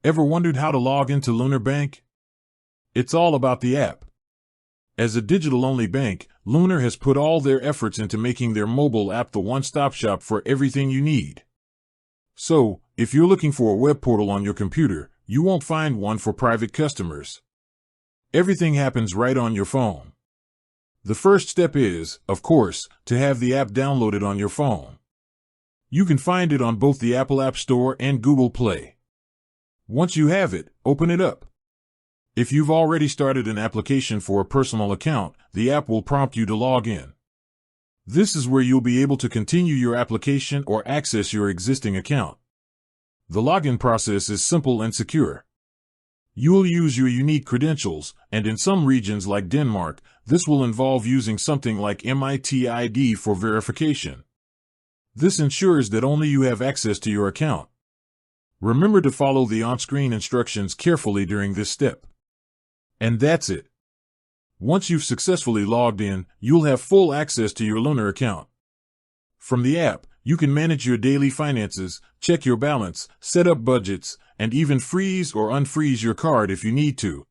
Ever wondered how to log into Lunar Bank? It's all about the app. As a digital-only bank, Lunar has put all their efforts into making their mobile app the one-stop shop for everything you need. So, if you're looking for a web portal on your computer, you won't find one for private customers. Everything happens right on your phone. The first step is, of course, to have the app downloaded on your phone. You can find it on both the Apple App Store and Google Play. Once you have it, open it up. If you've already started an application for a personal account, the app will prompt you to log in. This is where you'll be able to continue your application or access your existing account. The login process is simple and secure. You'll use your unique credentials, and in some regions like Denmark, this will involve using something like MIT-ID for verification. This ensures that only you have access to your account. Remember to follow the on-screen instructions carefully during this step. And that's it. Once you've successfully logged in, you'll have full access to your Lunar account. From the app, you can manage your daily finances, check your balance, set up budgets, and even freeze or unfreeze your card if you need to.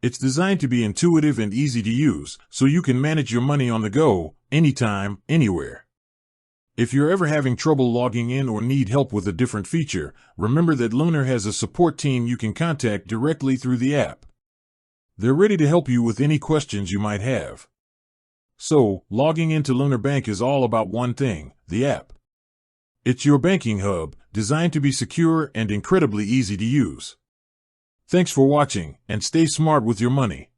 It's designed to be intuitive and easy to use, so you can manage your money on the go, anytime, anywhere. If you're ever having trouble logging in or need help with a different feature, remember that Lunar has a support team you can contact directly through the app. They're ready to help you with any questions you might have. So, logging into Lunar Bank is all about one thing, the app. It's your banking hub, designed to be secure and incredibly easy to use. Thanks for watching, and stay smart with your money.